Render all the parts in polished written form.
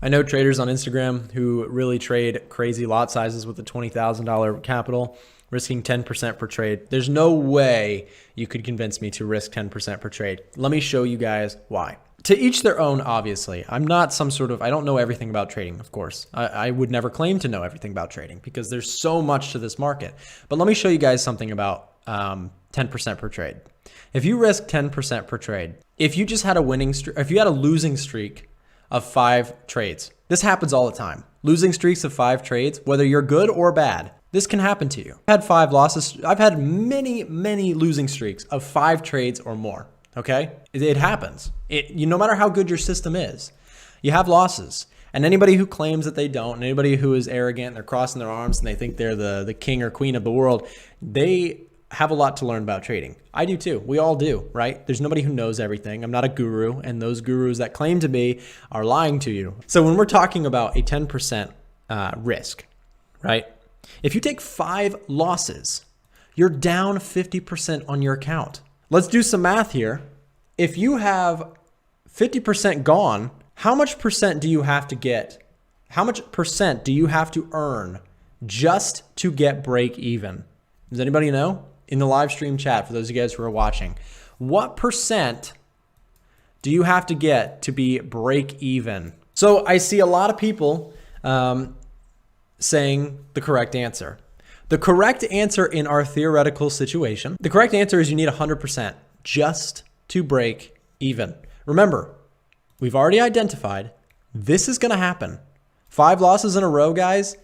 I know traders on Instagram who really trade crazy lot sizes with a $20,000 capital, risking 10% per trade. There's no way you could convince me to risk 10% per trade. Let me show you guys why. To each their own, obviously. I'm not some sort of, I don't know everything about trading, of course. I would never claim to know everything about trading because there's so much to this market. But let me show you guys something about 10% per trade. If you risk 10% per trade, if you just had a winning streak, if you had a losing streak of 5 trades, this happens all the time. Losing streaks of 5 trades, whether you're good or bad, this can happen to you. I've had 5 losses. I've had many losing streaks of 5 trades or more. Okay, it happens. No matter how good your system is, you have losses. And anybody who claims that they don't, and anybody who is arrogant, they're crossing their arms and they think they're the king or queen of the world, they have a lot to learn about trading. I do too. We all do, right? There's nobody who knows everything. I'm not a guru, and those gurus that claim to be are lying to you. So when we're talking about a 10% risk, right? If you take 5 losses, you're down 50% on your account. Let's do some math here. If you have 50% gone, how much percent do you have to get? How much percent do you have to earn just to get break even? Does anybody know? In the live stream chat, for those of you guys who are watching, what percent do you have to get to be break even? So I see a lot of people saying the correct answer. The correct answer in our theoretical situation, the correct answer is you need 100% just to break even. Remember, we've already identified this is going to happen. 5 losses in a row, guys.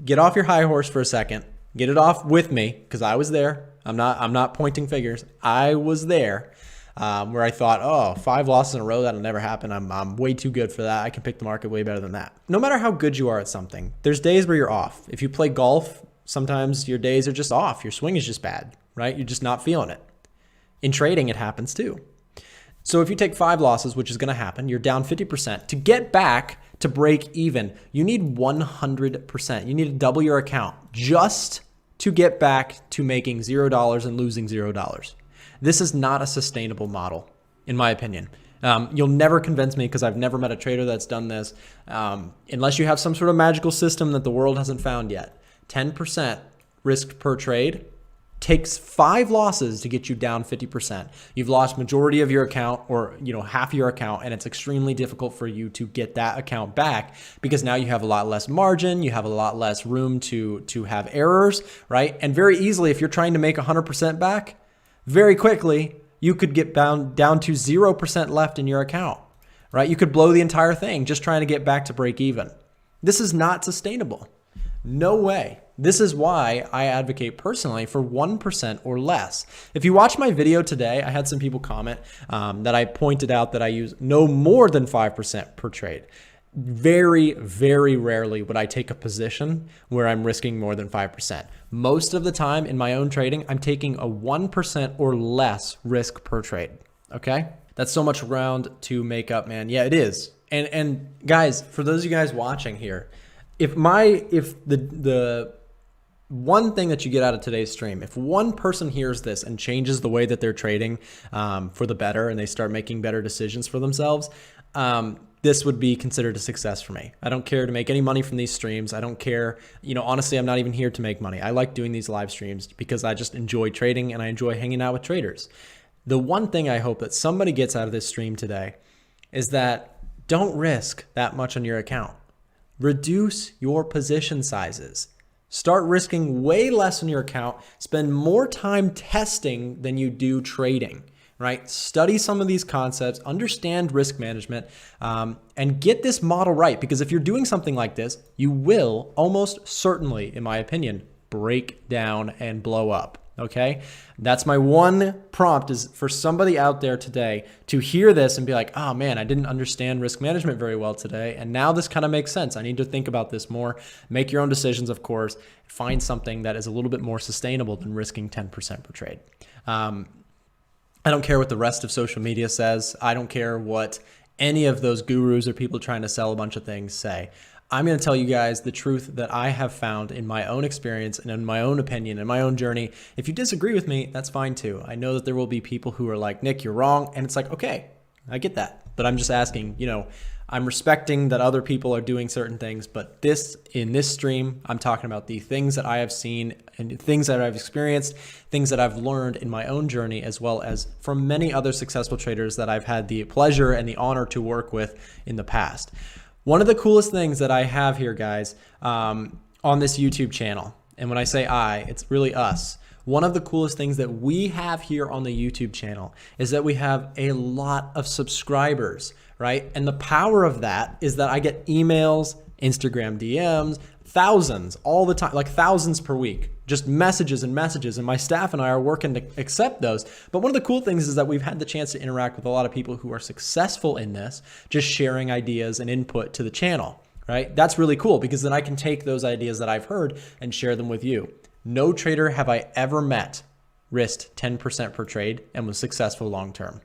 Get off your high horse for a second. Get it off with me because I was there. I'm not pointing figures. I was there where I thought, oh, 5 losses in a row, that'll never happen. I'm way too good for that. I can pick the market way better than that. No matter how good you are at something, there's days where you're off. If you play golf, sometimes your days are just off. Your swing is just bad, right? You're just not feeling it. In trading, it happens too. So if you take 5 losses, which is going to happen, you're down 50%. To get back to break even, you need 100%. You need to double your account just to get back to making $0 and losing $0. This is not a sustainable model, in my opinion. You'll never convince me because I've never met a trader that's done this unless you have some sort of magical system that the world hasn't found yet. 10% risk per trade takes 5 losses to get you down 50%. You've lost majority of your account or half your account, and it's extremely difficult for you to get that account back because now you have a lot less margin, you have a lot less room to have errors, right? And very easily, if you're trying to make 100% back, very quickly, you could get down to 0% left in your account, right? You could blow the entire thing just trying to get back to break even. This is not sustainable. No way. This is why I advocate personally for 1% or less. If you watch my video today, I had some people comment that I pointed out that I use no more than 5% per trade. Very rarely would I take a position where I'm risking more than 5%. Most of the time in my own trading, I'm taking a 1% or less risk per trade. Okay? That's so much ground to make up, man. Yeah, it is. And guys, for those of you guys watching here, if the one thing that you get out of today's stream, if one person hears this and changes the way that they're trading for the better and they start making better decisions for themselves, this would be considered a success for me. I don't care to make any money from these streams. I don't care. Honestly, I'm not even here to make money. I like doing these live streams because I just enjoy trading and I enjoy hanging out with traders. The one thing I hope that somebody gets out of this stream today is that don't risk that much on your account. Reduce your position sizes. Start risking way less on your account. Spend more time testing than you do trading, right? Study some of these concepts, understand risk management, and get this model right. Because if you're doing something like this, you will almost certainly, in my opinion, break down and blow up. Okay, that's my one prompt, is for somebody out there today to hear this and be like, oh man, I didn't understand risk management very well today, and now this kind of makes sense. I need to think about this more. Make your own decisions, of course. Find something that is a little bit more sustainable than risking 10% per trade. I don't care what the rest of social media says. I don't care what any of those gurus or people trying to sell a bunch of things say. I'm going to tell you guys the truth that I have found in my own experience and in my own opinion and my own journey. If you disagree with me, that's fine too. I know that there will be people who are like, Nick, you're wrong. And it's like, okay, I get that. But I'm just asking, I'm respecting that other people are doing certain things, but in this stream, I'm talking about the things that I have seen and things that I've experienced, things that I've learned in my own journey, as well as from many other successful traders that I've had the pleasure and the honor to work with in the past. One of the coolest things that I have here, guys, on this YouTube channel, and when I say I, it's really us. One of the coolest things that we have here on the YouTube channel is that we have a lot of subscribers, right? And the power of that is that I get emails, Instagram DMs, thousands all the time, like thousands per week, just messages and messages. And my staff and I are working to accept those. But one of the cool things is that we've had the chance to interact with a lot of people who are successful in this, just sharing ideas and input to the channel, right? That's really cool because then I can take those ideas that I've heard and share them with you. No trader have I ever met risked 10% per trade and was successful long term.